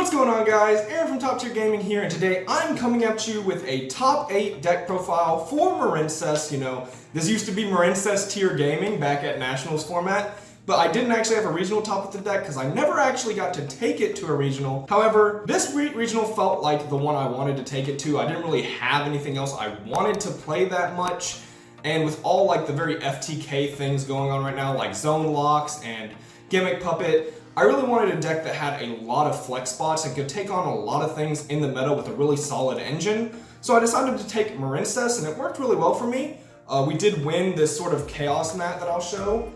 What's going on, guys? Aaron from Top Tier Gaming here, and today I'm coming at you with a top 8 deck profile for Marincess. You know, this used to be MarincessTierGaming back at Nationals format, but I didn't actually have a regional top with the deck because I never actually got to take it to a regional. However, this regional felt like the one I wanted to take it to. I didn't really have anything else I wanted to play that much, and with all like the very FTK things going on right now, like zone locks and gimmick puppet, I really wanted a deck that had a lot of flex spots and could take on a lot of things in the meta with a really solid engine. So I decided to take Marincess, and it worked really well for me. We did win this sort of chaos mat that I'll show.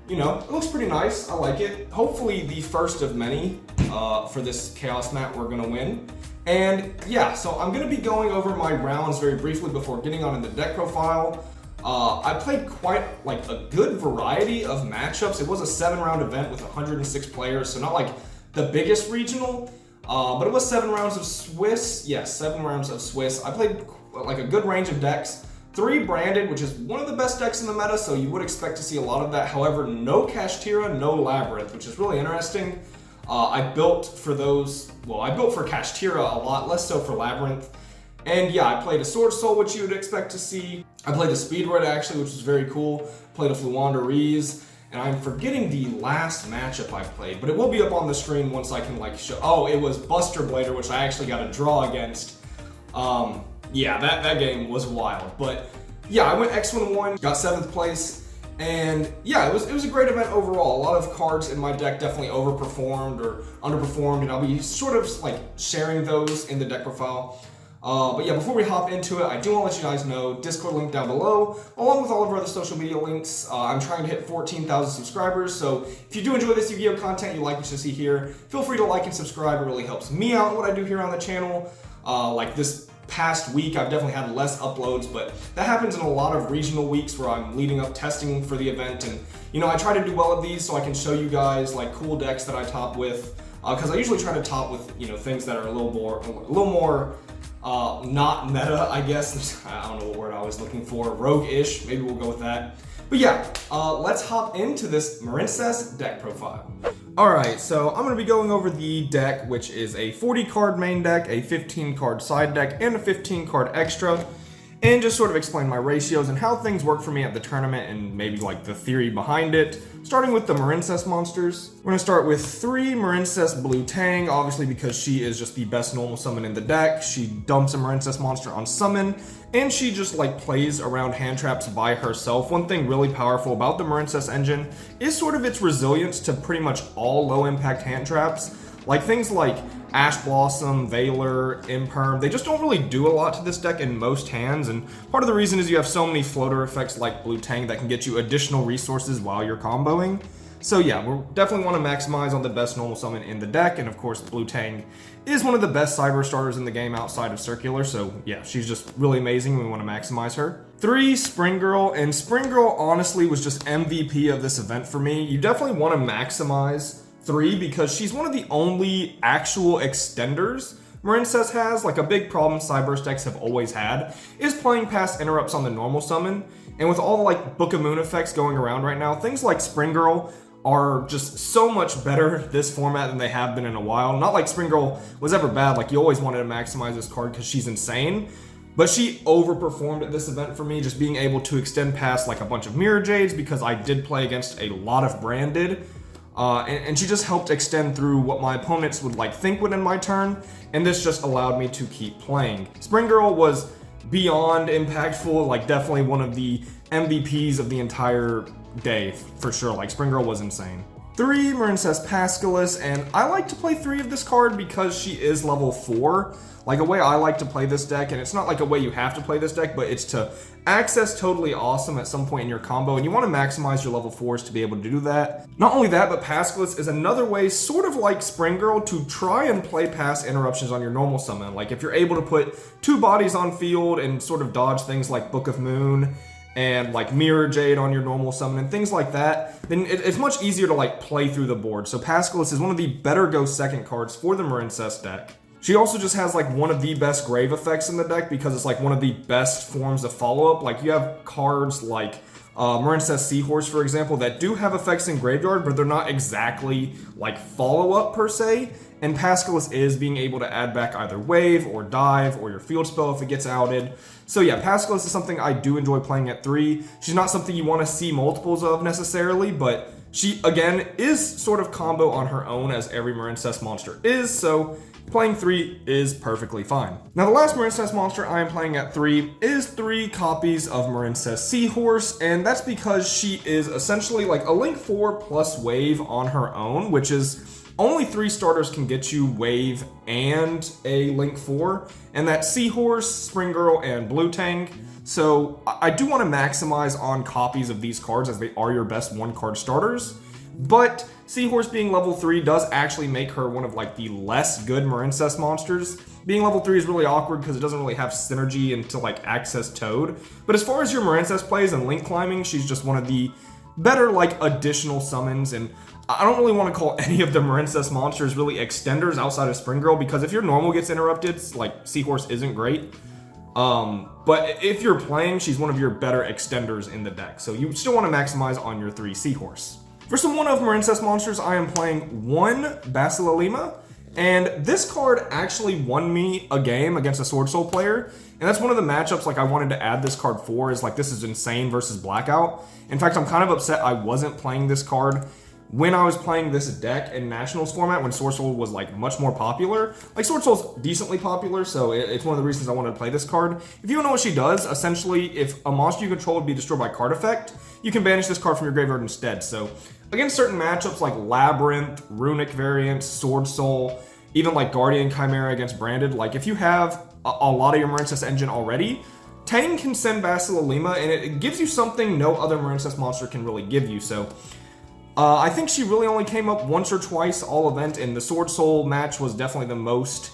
You know, it looks pretty nice. I like it. Hopefully the first of many for this chaos mat we're gonna win. And yeah, so I'm gonna be going over my rounds very briefly before getting on in the deck profile. I played quite like a good variety of matchups. It was a 7-round event with 106 players, so not like the biggest regional, but it was 7 rounds of Swiss. Yes, 7 rounds of Swiss. I played like a good range of decks. 3 branded, which is one of the best decks in the meta, so you would expect to see a lot of that. However, no Kashtira, no Labyrinth, which is really interesting. I built for those, well, I built for Kashtira a lot, less so for Labyrinth. And yeah, I played a Sword Soul, which you would expect to see. I played a Speedroid actually, which was very cool. Played a Fluanda Reese, and I'm forgetting the last matchup I played, but it will be up on the screen once I can like show. Oh, it was Buster Blader, which I actually got a draw against. Yeah, that game was wild. But yeah, I went X1-1, got 7th place, and yeah, it was a great event overall. A lot of cards in my deck definitely overperformed or underperformed, and I'll be sort of like sharing those in the deck profile. But yeah, before we hop into it, I do want to let you guys know, Discord link down below, along with all of our other social media links. I'm trying to hit 14,000 subscribers, so if you do enjoy this Yu-Gi-Oh content you like what you see here, feel free to like and subscribe. It really helps me out in what I do here on the channel. Like this past week, I've definitely had less uploads, but that happens in a lot of regional weeks where I'm leading up testing for the event, and you know, I try to do well at these so I can show you guys like cool decks that I top with, because I usually try to top with, you know, things that are a little more not meta, I guess. I don't know what word I was looking for. Rogue-ish, maybe we'll go with that. But yeah, let's hop into this Marincess deck profile. Alright, so I'm going to be going over the deck, which is a 40 card main deck, a 15 card side deck, and a 15 card extra, and just sort of explain my ratios and how things work for me at the tournament and maybe like the theory behind it. Starting with the Marincess monsters. We're going to start with 3 Marincess Blue Tang, obviously because she is just the best normal summon in the deck. She dumps a Marincess monster on summon, and she just like plays around hand traps by herself. One thing really powerful about the Marincess engine is sort of its resilience to pretty much all low impact hand traps. Like things like Ash Blossom, Veiler, Imperm, they just don't really do a lot to this deck in most hands, and part of the reason is you have so many floater effects like Blue Tang that can get you additional resources while you're comboing. So yeah, we definitely want to maximize on the best normal summon in the deck, and of course Blue Tang is one of the best cyber starters in the game outside of Circular, so yeah, she's just really amazing. We want to maximize her. 3 Spring Girl, and Spring Girl honestly was just MVP of this event for me. You definitely want to maximize 3 because she's one of the only actual extenders Marincess has. Like a big problem Cyburst decks have always had is playing past interrupts on the normal summon, and with all the like Book of Moon effects going around right now, things like Spring Girl are just so much better this format than they have been in a while. Not like Spring Girl was ever bad, like you always wanted to maximize this card because she's insane, but she overperformed at this event for me, just being able to extend past like a bunch of Mirror Jades because I did play against a lot of branded. And she just helped extend through what my opponents would like think would end my turn, and this just allowed me to keep playing. Spring Girl was beyond impactful, like definitely one of the MVPs of the entire day for sure. Like Spring Girl was insane. 3 Marincess Pascalis, and I like to play 3 of this card because she is level 4. Like a way I like to play this deck, and it's not like a way you have to play this deck, but it's to access Totally Awesome at some point in your combo, and you want to maximize your level 4s to be able to do that. Not only that, but Pascalis is another way, sort of like Spring Girl, to try and play past interruptions on your normal summon. Like if you're able to put 2 bodies on field and sort of dodge things like Book of Moon and like Mirror Jade on your normal summon and things like that, then it's much easier to like play through the board. So Pascalis is one of the better go second cards for the Marincess deck. She also just has like one of the best grave effects in the deck because it's like one of the best forms of follow-up. Like you have cards like Marincess Seahorse, for example, that do have effects in graveyard, but they're not exactly like follow-up per se. and Pascalis is being able to add back either Wave or Dive or your field spell if it gets outed. So yeah, Pascalis is something I do enjoy playing at 3. She's not something you want to see multiples of necessarily, but she, again, is sort of combo on her own as every Marincess monster is, so playing 3 is perfectly fine. Now the last Marincess monster I am playing at 3 is 3 copies of Marincess Seahorse, and that's because she is essentially like a Link 4 plus Wave on her own, which is only 3 starters can get you Wave and a Link 4, and that's Seahorse, Spring Girl, and Blue Tang. So I do want to maximize on copies of these cards as they are your best 1-card starters, but Seahorse being level 3 does actually make her one of like the less good Marincess monsters. Being level 3 is really awkward because it doesn't really have synergy into like access Toad, but as far as your Marincess plays and Link climbing, she's just one of the better like additional summons, and I don't really want to call any of the Marincess monsters really extenders outside of Spring Girl, because if your normal gets interrupted, like Seahorse isn't great. But if you're playing, she's one of your better extenders in the deck, so you still want to maximize on your 3 Seahorse. For some one-of Marincess monsters, I am playing 1 Basilalima, and this card actually won me a game against a Sword Soul player, and that's one of the matchups like I wanted to add this card for, is like this is Insane versus Blackout. In fact, I'm kind of upset I wasn't playing this card when I was playing this deck in Nationals format, when Sword Soul was like much more popular. Like Sword Soul's decently popular, so it's one of the reasons I wanted to play this card. If you don't know what she does, essentially if a monster you control would be destroyed by card effect, you can banish this card from your graveyard instead. So against certain matchups like Labyrinth, Runic variants, Sword Soul, even like Guardian Chimera against Branded, like if you have a lot of your Marincess engine already, Tang can send Basilalima, and it gives you something no other Marincess monster can really give you. So I think she really only came up once or twice all event, and the Sword Soul match was definitely the most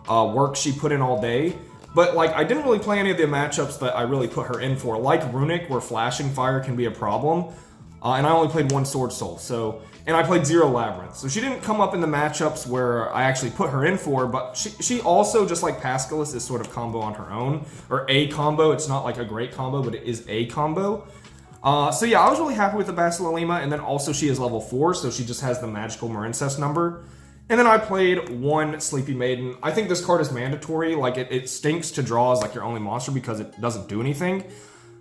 work she put in all day. But like I didn't really play any of the matchups that I really put her in for, like Runic, where Flashing Fire can be a problem. And I only played 1 Sword Soul, and I played 0 Labyrinth. So she didn't come up in the matchups where I actually put her in for, but she also, just like Pascalis, is sort of combo on her own, or a combo. It's not like a great combo, but it is a combo. So yeah, I was really happy with the Basilalima, and then also she is level 4, so she just has the magical Marincess number. And then I played 1 Sleepy Maiden. I think this card is mandatory. Like it stinks to draw as like your only monster because it doesn't do anything.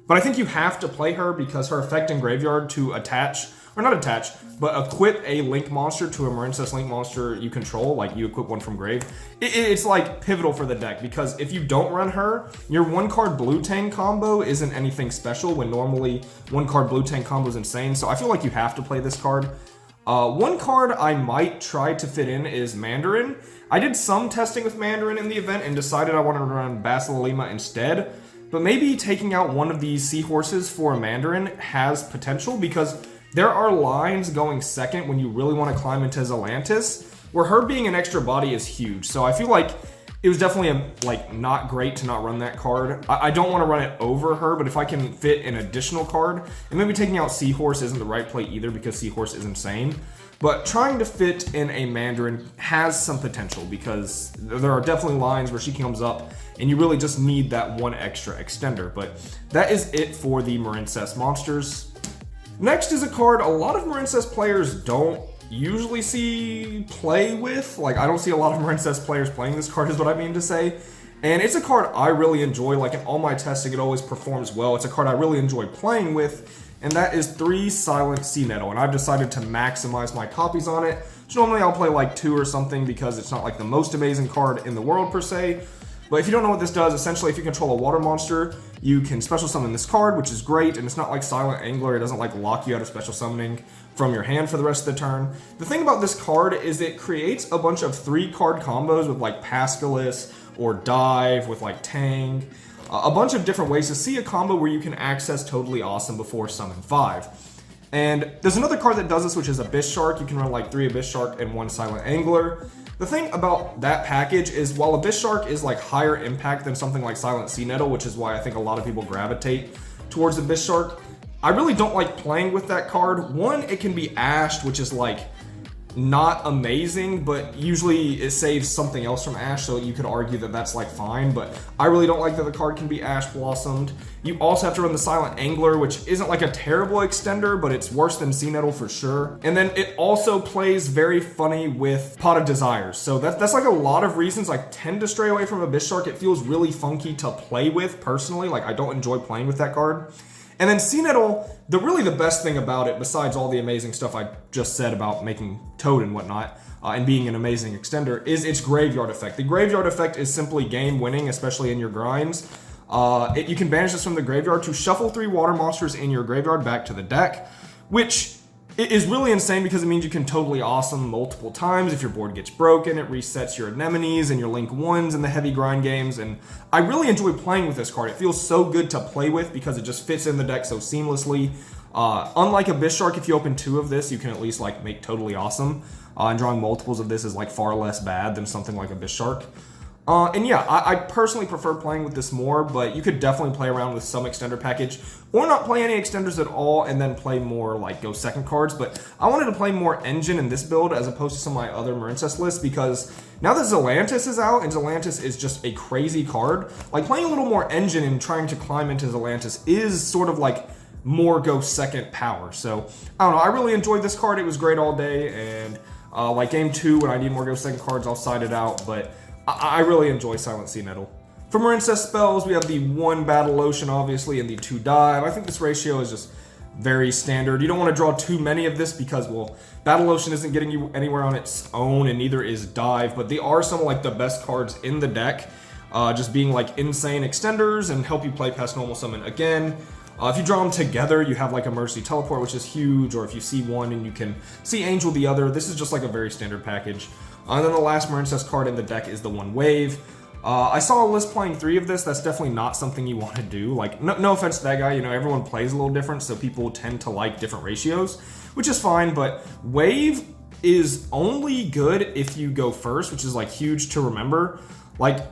But I think you have to play her because her effect in Graveyard to attach, or not attach, but equip a Link monster to a Marincess Link monster you control, like you equip one from Grave. It's like pivotal for the deck, because if you don't run her, your 1-card Blue Tang combo isn't anything special, when normally 1-card Blue Tang combo is insane. So I feel like you have to play this card. 1 card I might try to fit in is Mandarin. I did some testing with Mandarin in the event and decided I wanted to run Basilalima instead. But maybe taking out one of these Seahorses for a Mandarin has potential, because there are lines going second when you really want to climb into Zelantis, where her being an extra body is huge. So I feel like it was definitely like not great to not run that card. I don't want to run it over her, but if I can fit an additional card, and maybe taking out Seahorse isn't the right play either, because Seahorse is insane. But trying to fit in a Mandarin has some potential, because there are definitely lines where she comes up and you really just need that 1 extra extender. But that is it for the Marincess monsters. Next is a card a lot of Marincess players don't usually see play with. Like I don't see a lot of Marincess players playing this card, is what I mean to say. And it's a card I really enjoy. Like in all my testing, it always performs well. It's a card I really enjoy playing with, and that is 3 Silent Sea Nettle, and I've decided to maximize my copies on it. So normally I'll play like 2 or something, because it's not like the most amazing card in the world per se. But if you don't know what this does, essentially if you control a water monster, you can special summon this card, which is great, and it's not like Silent Angler. It doesn't like lock you out of special summoning from your hand for the rest of the turn. The thing about this card is it creates a bunch of 3-card combos with like Pascalis or Dive with like Tang. A bunch of different ways to see a combo where you can access Totally Awesome before Summon 5. And there's another card that does this, which is Abyss Shark. You can run like 3 Abyss Shark and 1 Silent Angler. The thing about that package is, while Abyss Shark is like higher impact than something like Silent Sea Nettle, which is why I think a lot of people gravitate towards Abyss Shark, I really don't like playing with that card. 1, it can be ashed, which is like not amazing, but usually it saves something else from Ash, so you could argue that that's like fine, but I really don't like that the card can be Ash Blossomed. You also have to run the Silent Angler, which isn't like a terrible extender, but it's worse than Sea Nettle for sure. And then it also plays very funny with Pot of Desires, so that's like a lot of reasons I tend to stray away from Abyss Shark. It feels really funky to play with personally, like I don't enjoy playing with that card. And then Sea Nettle, really the best thing about it, besides all the amazing stuff I just said about making Toad and whatnot, and being an amazing extender, is its Graveyard Effect. The Graveyard Effect is simply game winning, especially in your grinds. You can banish this from the graveyard to shuffle 3 water monsters in your graveyard back to the deck, which is really insane because it means you can totally awesome multiple times. If your board gets broken, it resets your Anemones and your Link 1s in the heavy grind games, and I really enjoy playing with this card. It feels so good to play with because it just fits in the deck so seamlessly. Unlike Abyss Shark, if you open 2 of this, you can at least like make totally awesome, and drawing multiples of this is like far less bad than something like Abyss Shark. And yeah, I personally prefer playing with this more, but you could definitely play around with some extender package, or not play any extenders at all, and then play more like go second cards. But I wanted to play more Engine in this build as opposed to some of my other Marincess lists, because now that Zelantis is out, and Zelantis is just a crazy card, like playing a little more Engine and trying to climb into Zelantis is sort of like more go second power. So I don't know, I really enjoyed this card. It was great all day, and like game 2 when I need more go second cards, I'll side it out, but I really enjoy Silent Sea Nettle. For Marincess spells, we have the 1 Battle Ocean, obviously, and the 2 Dive. I think this ratio is just very standard. You don't want to draw too many of this because, well, Battle Ocean isn't getting you anywhere on its own, and neither is Dive, but they are some of like the best cards in the deck, just being like insane extenders and help you play past normal summon again. If you draw them together, you have like a Mercy Teleport, which is huge, or if you see one and you can see Angel the other, this is just like a very standard package. And then the last Marincess card in the deck is the 1 Wave. I saw a list playing 3 of this. That's definitely not something you want to do. Like, no offense to that guy, you know, everyone plays a little different, so people tend to like different ratios, which is fine, but Wave is only good if you go first, which is like huge to remember. Like,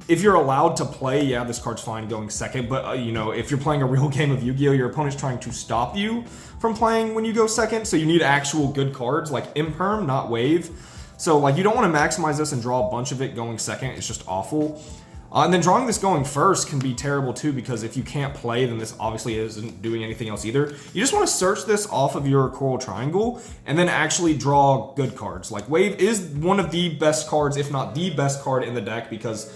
if you're allowed to play, yeah, this card's fine going second, but you know, if you're playing a real game of Yu-Gi-Oh, your opponent's trying to stop you from playing when you go second, so you need actual good cards like Imperm, not Wave. So like, you don't want to maximize this and draw a bunch of it going second. It's just awful. And then drawing this going first can be terrible too, because if you can't play, then this obviously isn't doing anything else either. You just want to search this off of your Coral Triangle and then actually draw good cards. Like, Wave is one of the best cards, if not the best card in the deck, because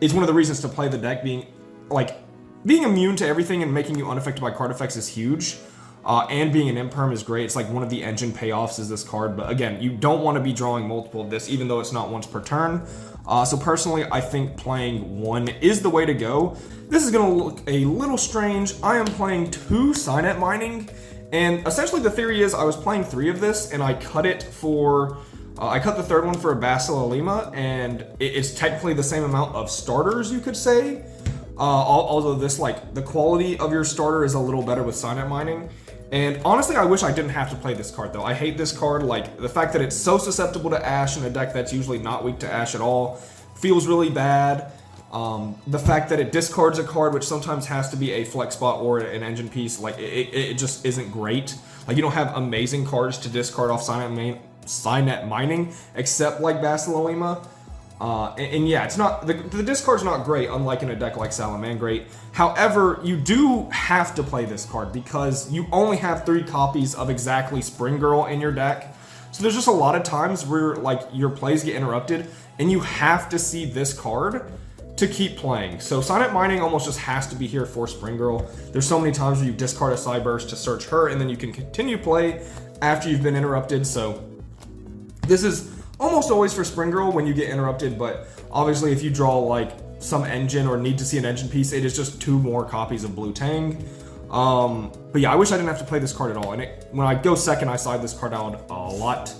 it's one of the reasons to play the deck. Being immune to everything and making you unaffected by card effects is huge. And being an Imperm is great. It's like one of the engine payoffs is this card. But again, you don't want to be drawing multiple of this, even though it's not once per turn. So personally, I think playing 1 is the way to go. This is going to look a little strange. I am playing 2 Sea Nettle Mining. And essentially the theory is I was playing 3 of this, and I cut it for... I cut the 3rd one for a Basilar Lima, and it's technically the same amount of starters, you could say. Although this, like, the quality of your starter is a little better with Sea Nettle Mining. And honestly, I wish I didn't have to play this card, though. I hate this card. Like, the fact that it's so susceptible to Ash in a deck that's usually not weak to Ash at all feels really bad. The fact that it discards a card, which sometimes has to be a flex spot or an engine piece, like, it just isn't great. Like, you don't have amazing cards to discard off Sea Nettle Mining, except like Basilar Lima. And yeah, it's not, the discard's not great, unlike in a deck like Salamangreat. However, you do have to play this card because you only have 3 copies of exactly Spring Girl in your deck. So there's just a lot of times where like your plays get interrupted and you have to see this card to keep playing. So Sea Nettle Mining almost just has to be here for Spring Girl. There's so many times where you discard a Cyburst to search her and then you can continue play after you've been interrupted. So this is almost always for Spring Girl when you get interrupted, but obviously if you draw like some engine or need to see an engine piece, it is just 2 more copies of Blue Tang. But yeah, I wish I didn't have to play this card at all. And when I go second, I side this card out a lot.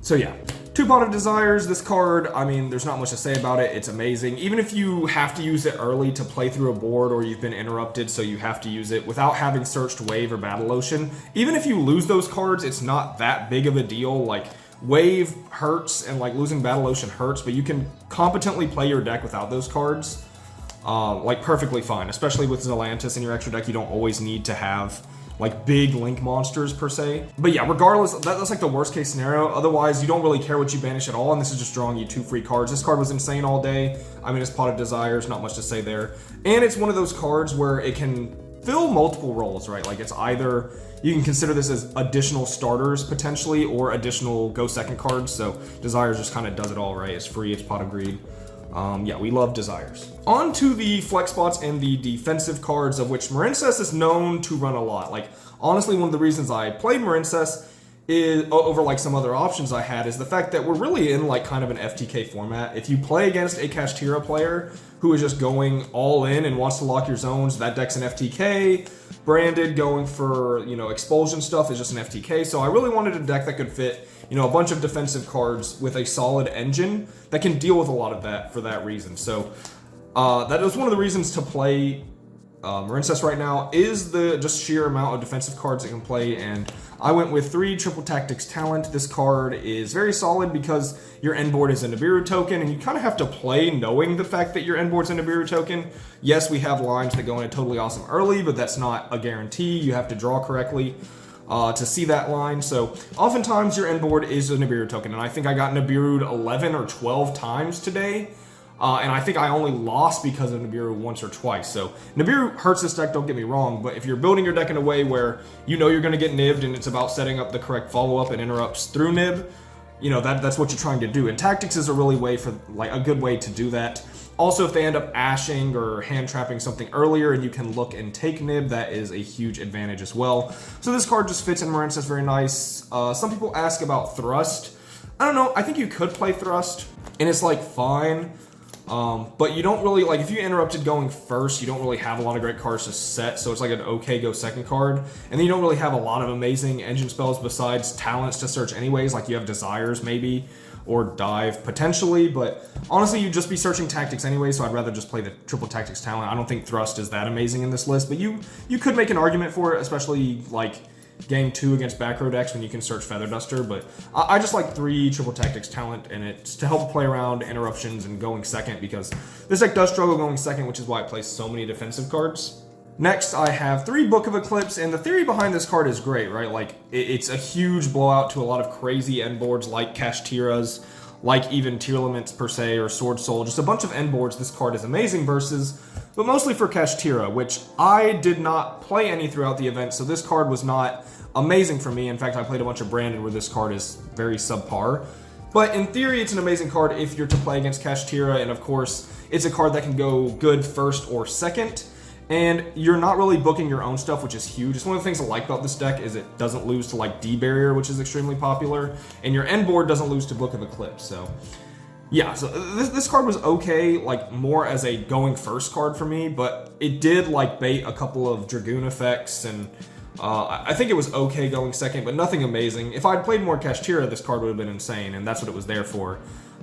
So yeah, 2 Pot of Desires. This card, I mean, there's not much to say about it. It's amazing. Even if you have to use it early to play through a board, or you've been interrupted so you have to use it without having searched Wave or Battle Ocean, even if you lose those cards, it's not that big of a deal. Like, Wave hurts and like losing Battle Ocean hurts, but you can competently play your deck without those cards, like perfectly fine. Especially with Zelantis in your extra deck, you don't always need to have like big link monsters per se. But yeah, regardless, that's like the worst case scenario. Otherwise, you don't really care what you banish at all, and this is just drawing you 2 free cards. This card was insane all day. I mean, it's Pot of Desires, not much to say there. And it's one of those cards where it can fill multiple roles, right? Like it's either, you can consider this as additional starters potentially, or additional go second cards. So Desires just kind of does it all, right? It's free, it's Pot of Greed. Yeah, we love Desires. On to the flex spots and the defensive cards, of which Marincess is known to run a lot. Like, honestly, one of the reasons I played Marincess is over like some other options I had is the fact that we're really in like kind of an FTK format. If you play against a Kashtira player who is just going all in and wants to lock your zones, that deck's an FTK. Branded going for, you know, expulsion stuff is just an FTK. So I really wanted a deck that could fit, you know, a bunch of defensive cards with a solid engine that can deal with a lot of that for that reason. So that was one of the reasons to play Marincess right now, is the just sheer amount of defensive cards it can play. And I went with 3 Triple Tactics Talent. This card is very solid because your end board is a Nibiru token, and you kind of have to play knowing the fact that your end board's a Nibiru token. Yes, we have lines that go in a totally awesome early, but that's not a guarantee. You have to draw correctly to see that line. So oftentimes your end board is a Nibiru token, and I think I got Nibiru'd 11 or 12 times today. And I think I only lost because of Nibiru once or twice. So Nibiru hurts this deck, don't get me wrong, but if you're building your deck in a way where you know you're going to get nibbed and it's about setting up the correct follow-up and interrupts through nib, you know, that's what you're trying to do. And Tactics is a really way for, like, a good way to do that. Also, if they end up ashing or hand trapping something earlier and you can look and take nib, that is a huge advantage as well. So this card just fits in Marincess very nice. Some people ask about Thrust. I don't know, I think you could play Thrust, and it's like fine. But you don't really, like, if you interrupted going first, you don't really have a lot of great cards to set, so it's like an okay go second card. And then you don't really have a lot of amazing engine spells besides talents to search anyways, like you have Desires maybe, or Dive potentially, but honestly you'd just be searching Tactics anyway, so I'd rather just play the Triple Tactics Talent. I don't think Thrust is that amazing in this list, but you could make an argument for it, especially like Game 2 against back row decks when you can search Feather Duster, but I just like 3 Triple Tactics Talent, and it's to help play around interruptions and going second, because this deck does struggle going second, which is why it plays so many defensive cards. Next, I have 3 Book of Eclipse, and the theory behind this card is great, right? Like, it's a huge blowout to a lot of crazy end boards like Kashtira's, like even Tearlaments per se, or Sword Soul, just a bunch of end boards this card is amazing versus, but mostly for Kashtira, which I did not play any throughout the event, so this card was not amazing for me. In fact, I played a bunch of Branded where this card is very subpar. But in theory, it's an amazing card if you're to play against Kashtira, and of course, it's a card that can go good first or second, and you're not really booking your own stuff, which is huge. It's one of the things I like about this deck is it doesn't lose to like D-Barrier, which is extremely popular, and your end board doesn't lose to Book of Eclipse, so yeah, so this card was okay, like more as a going first card for me, but it did like bait a couple of Dragoon effects, and I think it was okay going second, but nothing amazing. If I'd played more Kashtira, this card would have been insane, and that's what it was there for.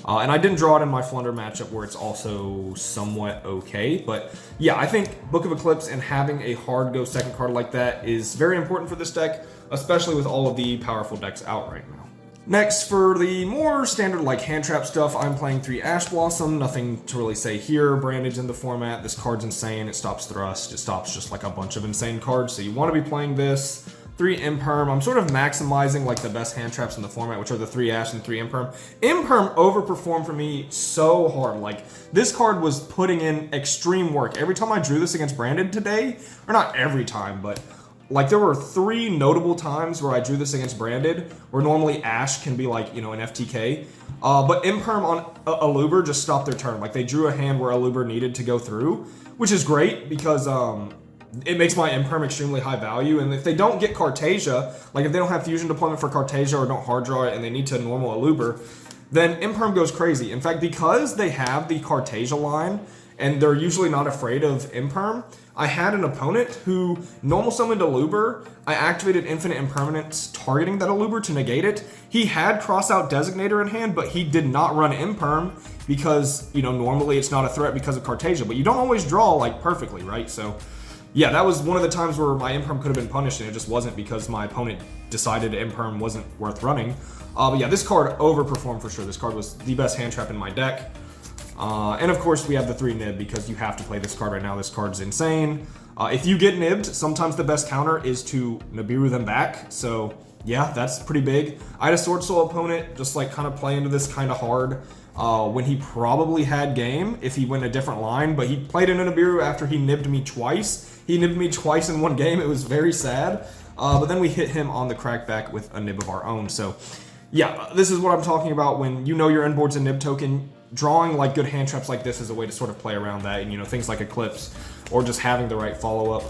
And I didn't draw it in my Flunder matchup where it's also somewhat okay, but yeah, I think Book of Eclipse and having a hard go second card like that is very important for this deck, especially with all of the powerful decks out right now. Next, for the more standard like hand trap stuff, I'm playing 3 Ash Blossom. Nothing to really say here. Brandage in the format. This card's insane. It stops Thrust. It stops just like a bunch of insane cards. So you want to be playing this. 3 Imperm. I'm sort of maximizing like the best hand traps in the format, which are the 3 Ash and 3 Imperm. Imperm overperformed for me so hard. Like, this card was putting in extreme work. Every time I drew this against Branded today, or not every time, but like there were 3 notable times where I drew this against Branded, where normally Ash can be like, you know, an FTK. But Imperm on Aluber just stopped their turn. Like, they drew a hand where Aluber needed to go through, which is great because it makes my Imperm extremely high value. And if they don't get Cartasia, like if they don't have Fusion Deployment for Cartasia or don't hard draw it and they need to normal Aluber, then Imperm goes crazy. In fact, because they have the Cartasia line, and they're usually not afraid of Imperm, I had an opponent who normal summoned Aluber. I activated Infinite Impermanence targeting that Aluber to negate it. He had Crossout Designator in hand, but he did not run Imperm because, you know, normally it's not a threat because of Cartasia, but you don't always draw like perfectly, right? So yeah, that was one of the times where my Imperm could have been punished, and it just wasn't because my opponent decided Imperm wasn't worth running. But yeah, this card overperformed for sure. This card was the best hand trap in my deck. And of course we have the 3 Nib because you have to play this card right now. This card's insane. If you get nibbed, sometimes the best counter is to Nibiru them back. So yeah, that's pretty big. I had a Sword Soul opponent just like kind of play into this kind of hard when he probably had game if he went a different line, but he played into Nibiru after he nibbed me twice. He nibbed me twice in one game. It was very sad. But then we hit him on the crackback with a nib of our own. So yeah, this is what I'm talking about when you know your inboard's a nib token. Drawing like good hand traps like this is a way to sort of play around that, and things like Eclipse or just having the right follow-up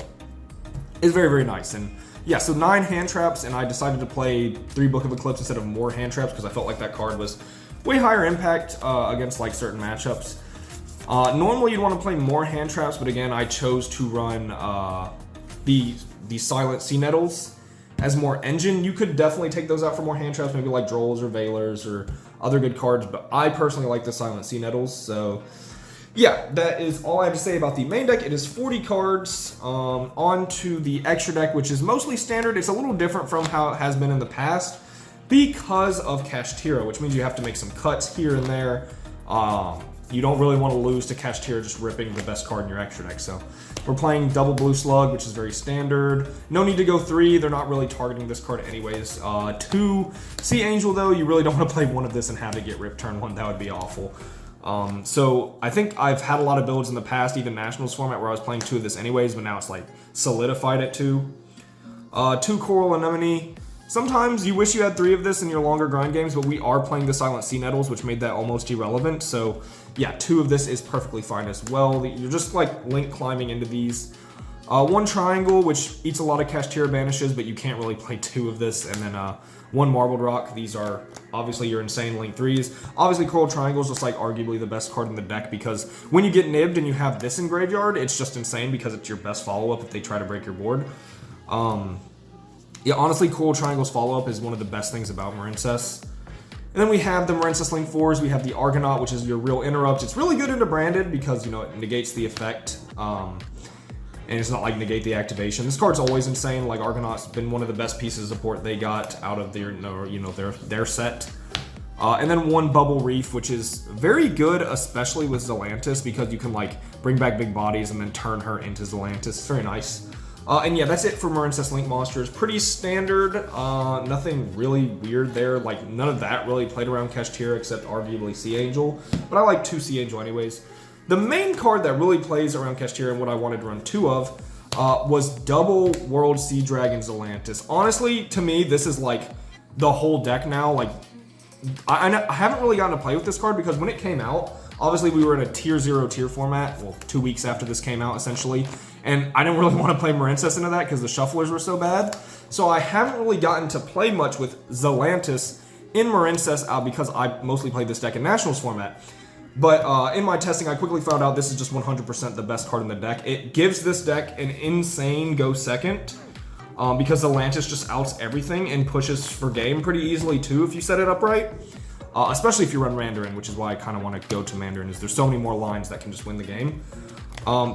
is very, very nice. And yeah, so 9 hand traps, and I decided to play 3 Book of Eclipse instead of more hand traps because I felt like that card was way higher impact against like certain matchups. Normally you'd want to play more hand traps, but again, I chose to run the Silent Sea Nettles as more engine. You could definitely take those out for more hand traps, maybe like Drolls or Veilers or other good cards, but I personally like the Silent Sea Nettles. So yeah, that is all I have to say about the main deck. It is 40 cards. On to the extra deck, which is mostly standard. It's a little different from how it has been in the past because of Kashtira, which means you have to make some cuts here and there. You don't really want to lose to Kashtira just ripping the best card in your extra deck. So we're playing double Blue Slug, which is very standard. No need to go 3. They're not really targeting this card anyways. 2 Sea Angel, though. You really don't want to play one of this and have it get ripped turn 1. That would be awful. So I think I've had a lot of builds in the past, even Nationals format, where I was playing 2 of this anyways, but now it's like solidified at 2. 2 Coral Anemone. Sometimes you wish you had 3 of this in your longer grind games, but we are playing the Silent Sea Nettles, which made that almost irrelevant. So yeah, 2 of this is perfectly fine as well. You're just like link climbing into these. 1 Triangle, which eats a lot of Kashtira banishes, but you can't really play 2 of this. And then 1 Marbled Rock. These are obviously your insane link 3s. Obviously Coral Triangle is just like arguably the best card in the deck because when you get nibbed and you have this in graveyard, it's just insane because it's your best follow-up if they try to break your board. Yeah, honestly, Coral Triangle's follow-up is one of the best things about Marincess. And then we have the Marincess Link 4s. We have the Argonaut, which is your real interrupt. It's really good into Branded because, it negates the effect. And it's not like negate the activation. This card's always insane. Like, Argonaut's been one of the best pieces of support they got out of their set. And then 1 Bubble Reef, which is very good, especially with Zelantis, because you can, like, bring back big bodies and then turn her into Zelantis. It's very nice. And yeah, that's it for Marincess Link monsters. Pretty standard, nothing really weird there. Like, none of that really played around Kashtira except arguably Sea Angel. But I like 2 Sea Angel anyways. The main card that really plays around Kashtira and what I wanted to run 2 of was double World Sea Dragon Zelantis. Honestly, to me, this is like the whole deck now. Like, I haven't really gotten to play with this card because when it came out, obviously we were in a tier 0 tier format, well, 2 weeks after this came out essentially, and I didn't really want to play Marincess into that because the shufflers were so bad. So I haven't really gotten to play much with Zelantis in Marincess because I mostly played this deck in Nationals format. But in my testing, I quickly found out this is just 100% the best card in the deck. It gives this deck an insane go second because Zelantis just outs everything and pushes for game pretty easily too if you set it up right. Especially if you run Mandarin, which is why I kind of want to go to Mandarin, is there's so many more lines that can just win the game.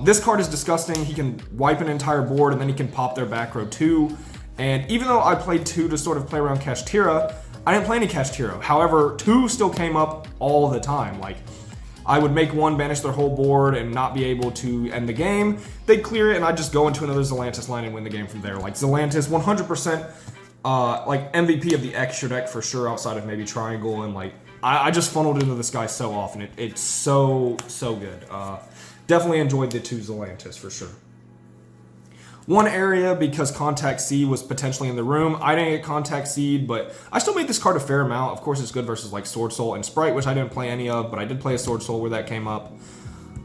This card is disgusting. He can wipe an entire board, and then he can pop their back row too. And even though I played 2 to sort of play around Kashtira, I didn't play any Kashtira. However, 2 still came up all the time. Like, I would make 1 banish their whole board and not be able to end the game. They'd clear it, and I'd just go into another Zelantis line and win the game from there. Like, Zelantis, 100%. Like MVP of the extra deck for sure, outside of maybe Triangle, and like I just funneled into this guy so often. It's so good. Definitely enjoyed the 2 Zelantis for sure. 1 area because Contact Seed was potentially in the room. I didn't get Contact Seed, but I still made this card a fair amount. Of course, it's good versus like Sword Soul and Sprite, which I didn't play any of, but I did play a Sword Soul where that came up.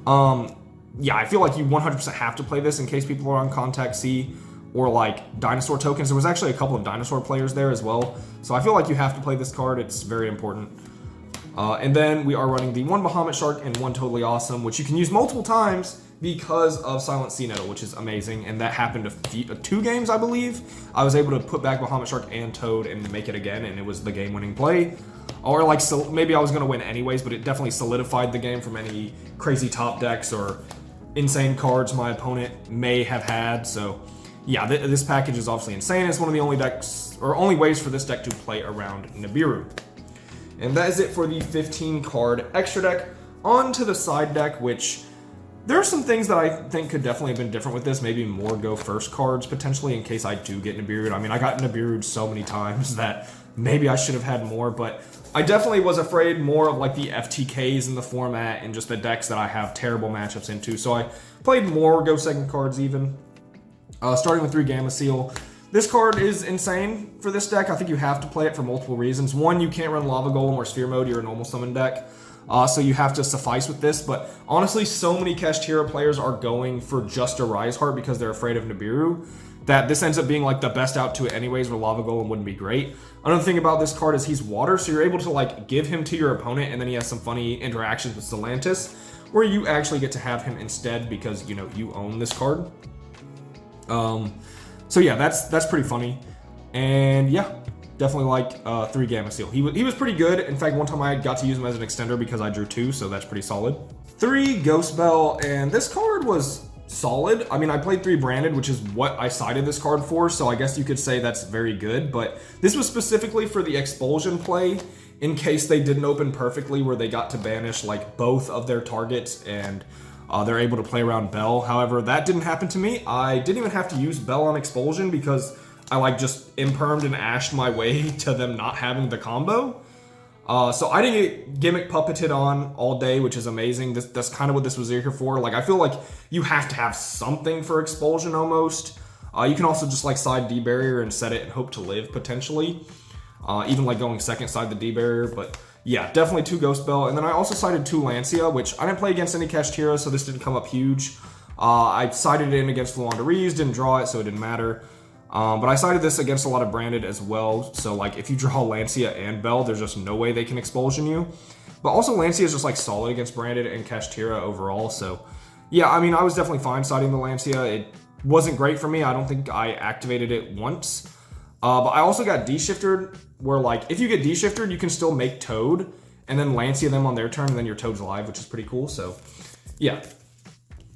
Yeah, I feel like you 100% have to play this in case people are on Contact Seed. Or like dinosaur tokens. There was actually a couple of dinosaur players there as well. So I feel like you have to play this card. It's very important. And then we are running the 1 Bahamut Shark and 1 Totally Awesome, which you can use multiple times because of Silent Sea Nettle, which is amazing. And that happened 2 games, I believe. I was able to put back Bahamut Shark and Toad and make it again, and it was the game-winning play. Or like, so maybe I was going to win anyways, but it definitely solidified the game from any crazy top decks or insane cards my opponent may have had. So yeah, this package is obviously insane. It's one of the only decks, or only ways for this deck to play around Nibiru. And that is it for the 15 card extra deck. On to the side deck, which There are some things that I think could definitely have been different with this. Maybe more go first cards potentially in case I do get Nibiru'd. I mean, I got Nibiru'd so many times that maybe I should have had more, but I definitely was afraid more of like the FTKs in the format and just the decks that I have terrible matchups into. So I played more go second cards even. Starting with 3 Gamma Seal. This card is insane for this deck. I think you have to play it for multiple reasons. One, you can't run Lava Golem or Sphere Mode. You're a normal summon deck. So you have to suffice with this. But honestly, so many Kashtira players are going for just a Rise Heart because they're afraid of Nibiru, that this ends up being like the best out to it anyways, where Lava Golem wouldn't be great. Another thing about this card is he's water, so you're able to like give him to your opponent, and then he has some funny interactions with Zelantis, where you actually get to have him instead because, you know, you own this card. So yeah, that's pretty funny. And yeah, definitely like 3 Gamma Seal. He was pretty good. In fact, one time I got to use him as an extender because I drew 2, so that's pretty solid. 3 Ghost Bell, and this card was solid. I mean, I played 3 Branded, which is what I sided this card for, so I guess you could say that's very good, but this was specifically for the Expulsion play in case they didn't open perfectly where they got to banish like both of their targets and they're able to play around Bell. However, that didn't happen to me. I didn't even have to use Bell on Expulsion because I like just impermed and ashed my way to them not having the combo. So I didn't get Gimmick Puppeted on all day, which is amazing. That's kind of what this was here for. Like, I feel like you have to have something for Expulsion almost. You can also just like side D-Barrier and set it and hope to live potentially. Even like going second side the D-Barrier, but yeah, definitely 2 Ghost Bell. And then I also sided 2 Lancia, which I didn't play against any Kashtira, so this didn't come up huge. I sided it in against Luandarees, didn't draw it, so it didn't matter. But I sided this against a lot of Branded as well, so like if you draw Lancia and Bell, there's just no way they can Expulsion you. But also Lancia is just like solid against Branded and Kashtira overall, so yeah, I mean, I was definitely fine siding the Lancia. It wasn't great for me. I don't think I activated it once. But I also got D-Shifted, where like, if you get D-Shifted, you can still make Toad, and then Lancia them on their turn, and then your Toad's alive, which is pretty cool, so yeah.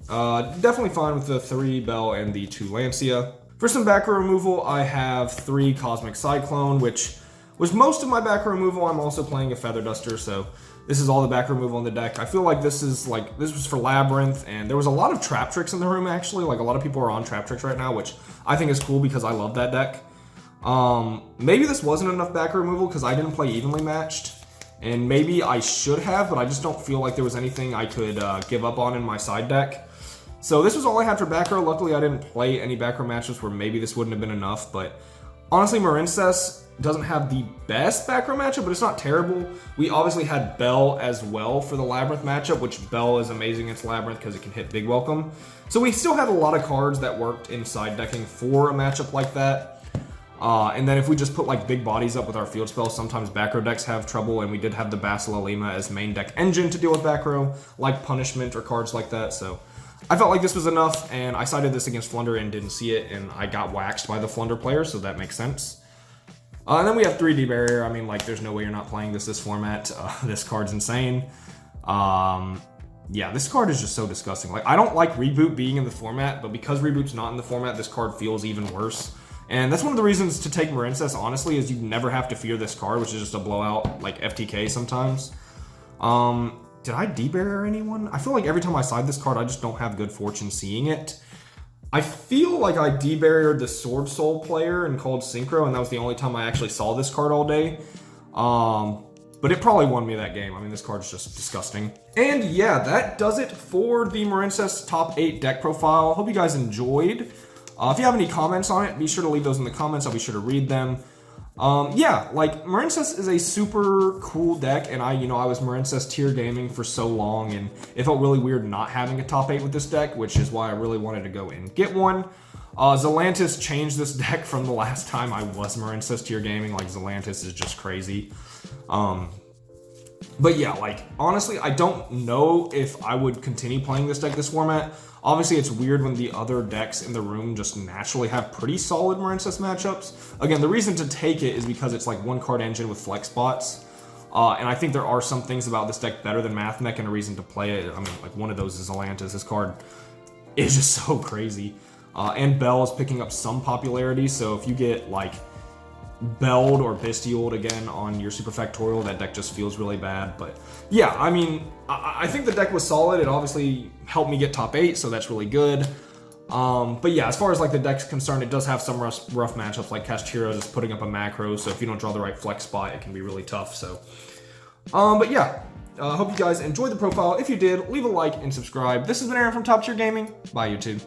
Definitely fine with the 3 Bell and the 2 Lancia. For some back row removal, I have 3 Cosmic Cyclone, which was most of my back row removal. I'm also playing a Feather Duster, so this is all the back row removal on the deck. I feel like this was for Labyrinth, and there was a lot of Trap Tricks in the room, actually. Like, a lot of people are on Trap Tricks right now, which I think is cool because I love that deck. Maybe this wasn't enough back row removal because I didn't play evenly matched, and maybe I should have, but I just don't feel like there was anything I could give up on in my side deck. So this was all I had for back row. Luckily, I didn't play any back row matches where maybe this wouldn't have been enough, but honestly, Marincess doesn't have the best back row matchup, but it's not terrible. We obviously had Bell as well for the Labyrinth matchup, which Bell is amazing against Labyrinth because it can hit Big Welcome. So we still had a lot of cards that worked in side decking for a matchup like that. And then if we just put like big bodies up with our field spells, sometimes back row decks have trouble, and we did have the Basilalima as main deck engine to deal with back row, like Punishment or cards like that, so I felt like this was enough, and I sided this against Flunder and didn't see it, and I got waxed by the Flunder player, so that makes sense. And then we have 3D Barrier. I mean, like, there's no way you're not playing this format. This card's insane. Yeah, this card is just so disgusting. Like, I don't like Reboot being in the format, but because Reboot's not in the format, this card feels even worse. And that's one of the reasons to take Marincess, honestly, is you never have to fear this card, which is just a blowout, like, FTK sometimes. Did I D-Barrier anyone? I feel like every time I side this card, I just don't have good fortune seeing it. I feel like I D-Barriered the Sword Soul player and called Synchro, and that was the only time I actually saw this card all day. But it probably won me that game. I mean, this card's just disgusting. And yeah, that does it for the Marincess Top 8 deck profile. Hope you guys enjoyed. If you have any comments on it, be sure to leave those in the comments. I'll be sure to read them. Yeah, like, Marincess is a super cool deck, and I was MarincessTierGaming for so long, and it felt really weird not having a top 8 with this deck, which is why I really wanted to go and get one. Zelantis changed this deck from the last time I was MarincessTierGaming. Like, Zelantis is just crazy. But yeah, like, honestly, I don't know if I would continue playing this deck this format. Obviously, it's weird when the other decks in the room just naturally have pretty solid Marincess matchups. Again, the reason to take it is because it's like one card engine with flex spots. And I think there are some things about this deck better than Math Mech and a reason to play it. I mean, like, one of those is Zelantis. This card is just so crazy. And Bell is picking up some popularity, so if you get, like, Belled or Bestioled again on your Super Factorial. That deck just feels really bad. But yeah, I mean, I think the deck was solid. It obviously helped me get top 8, so that's really good. But yeah, as far as like the deck's concerned, it does have some rough matchups, like Kashtira just putting up a macro, so if you don't draw the right flex spot, it can be really tough. So, but yeah, hope you guys enjoyed the profile. If you did, leave a like and subscribe. This has been Aaron from Top Tier Gaming. Bye, YouTube.